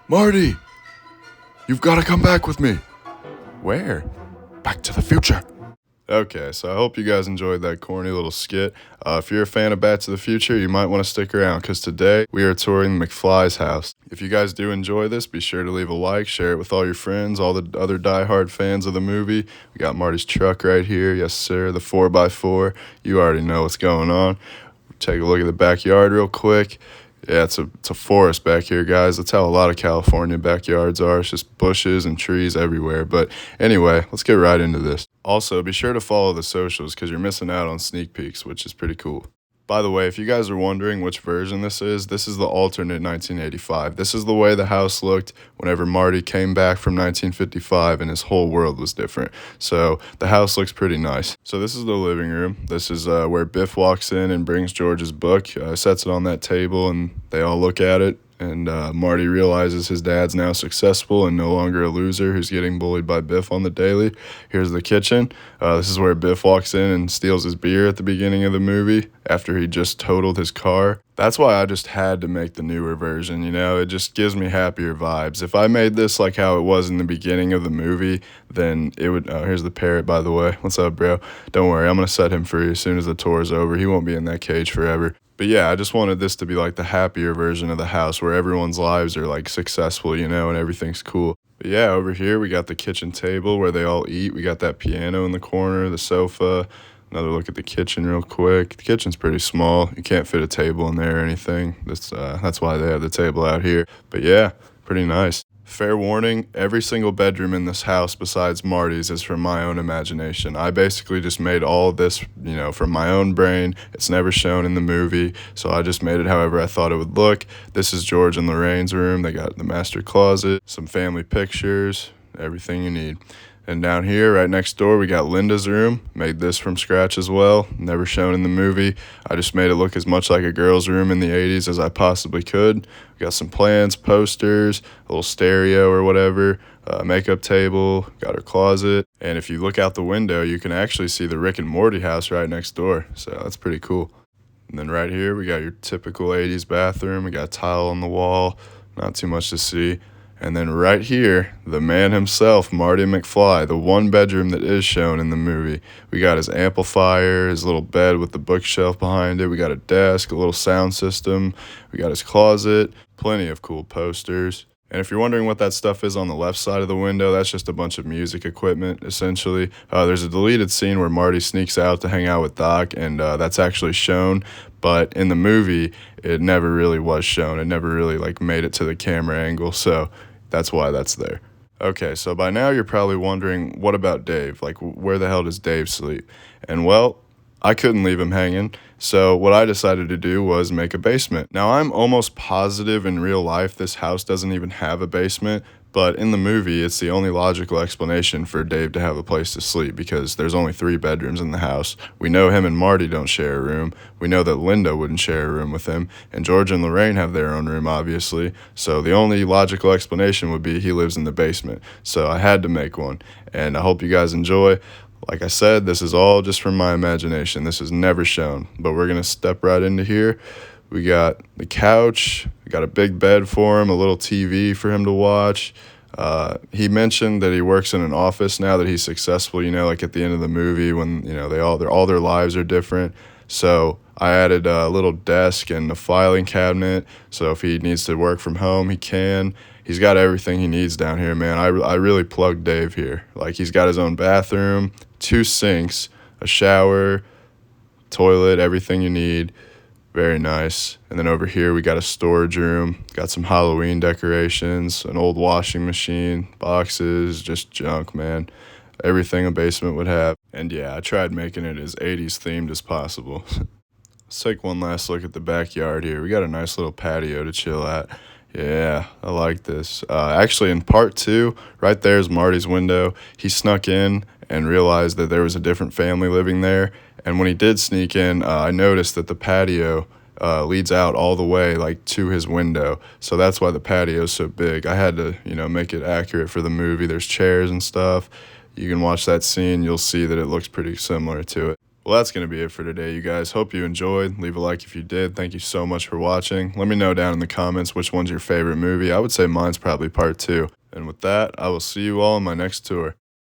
Marty, you've got to come back with me. Where? Back to the future. Okay, so I hope you guys enjoyed that corny little skit. If you're a fan of Back to the Future, you might want to stick around because today we are touring McFly's house. If you guys do enjoy this, be sure to leave a like, share it with all your friends, all the other diehard fans of the movie. We got Marty's truck right here. Yes, sir, the 4x4. You already know what's going on. Take a look at the backyard real quick. Yeah, it's a forest back here, guys. That's how a lot of California backyards are. It's just bushes and trees everywhere. But anyway, let's get right into this. Also, be sure to follow the socials because you're missing out on sneak peeks, which is pretty cool. By the way, if you guys are wondering which version this is the alternate 1985. This is the way the house looked whenever Marty came back from 1955 and his whole world was different. So the house looks pretty nice. So this is the living room. This is where Biff walks in and brings George's book, sets it on that table, and they all look at it. And Marty realizes his dad's now successful and no longer a loser who's getting bullied by Biff on the daily. Here's the kitchen. This is where Biff walks in and steals his beer at the beginning of the movie after he just totaled his car. That's why I just had to make the newer version, you know? It just gives me happier vibes. If I made this like how it was in the beginning of the movie, then it would... Oh, here's the parrot, by the way. What's up, bro? Don't worry, I'm going to set him free as soon as the tour is over. He won't be in that cage forever. But yeah, I just wanted this to be like the happier version of the house where everyone's lives are like successful, you know, and everything's cool. But yeah, over here we got the kitchen table where they all eat. We got that piano in the corner, the sofa. Another look at the kitchen real quick. The kitchen's pretty small. You can't fit a table in there or anything. That's why they have the table out here. But yeah, pretty nice. Fair warning, every single bedroom in this house besides Marty's is from my own imagination. I basically just made all of this, you know, from my own brain. It's never shown in the movie, so I just made it however I thought it would look. This is George and Lorraine's room. They got the master closet, some family pictures, everything you need. And down here, right next door, we got Linda's room. Made this from scratch as well. Never shown in the movie. I just made it look as much like a girl's room in the 80s as I possibly could. We got some plants, posters, a little stereo or whatever, makeup table, got her closet. And if you look out the window, you can actually see the Rick and Morty house right next door. So that's pretty cool. And then right here, we got your typical 80s bathroom. We got tile on the wall. Not too much to see. And then right here, the man himself, Marty McFly, the one bedroom that is shown in the movie. We got his amplifier, his little bed with the bookshelf behind it. We got a desk, a little sound system. We got his closet, plenty of cool posters. And if you're wondering what that stuff is on the left side of the window, that's just a bunch of music equipment, essentially. There's a deleted scene where Marty sneaks out to hang out with Doc, and that's actually shown. But in the movie, it never really was shown. It never really like made it to the camera angle, so that's why that's there. Okay, so by now you're probably wondering, what about Dave? Like, where the hell does Dave sleep? And well, I couldn't leave him hanging, so what I decided to do was make a basement. Now, I'm almost positive in real life this house doesn't even have a basement, but in the movie, it's the only logical explanation for Dave to have a place to sleep because there's only 3 bedrooms in the house. We know him and Marty don't share a room. We know that Linda wouldn't share a room with him, and George and Lorraine have their own room, obviously. So the only logical explanation would be he lives in the basement. So I had to make one, and I hope you guys enjoy. Like I said, this is all just from my imagination. This is never shown, but we're going to step right into here. We got the couch, we got a big bed for him, a little TV for him to watch. He mentioned that he works in an office now that he's successful, you know, like at the end of the movie when, you know, all their lives are different. So I added a little desk and a filing cabinet, so if he needs to work from home, he can. He's got everything he needs down here, man. I really plugged Dave here. Like, he's got his own bathroom, 2 sinks, a shower, toilet, everything you need. Very nice. And then over here we got a storage room, got some Halloween decorations, an old washing machine, boxes, just junk, man. Everything a basement would have. And yeah, I tried making it as 80s themed as possible. Let's take one last look at the backyard here. We got a nice little patio to chill at. Yeah, I like this. Actually, in part 2, right there is Marty's window. He snuck in and realized that there was a different family living there. And when he did sneak in, I noticed that the patio leads out all the way like to his window. So that's why the patio is so big. I had to, you know, make it accurate for the movie. There's chairs and stuff. You can watch that scene. You'll see that it looks pretty similar to it. Well, that's going to be it for today, you guys. Hope you enjoyed. Leave a like if you did. Thank you so much for watching. Let me know down in the comments which one's your favorite movie. I would say mine's probably part 2. And with that, I will see you all in my next tour.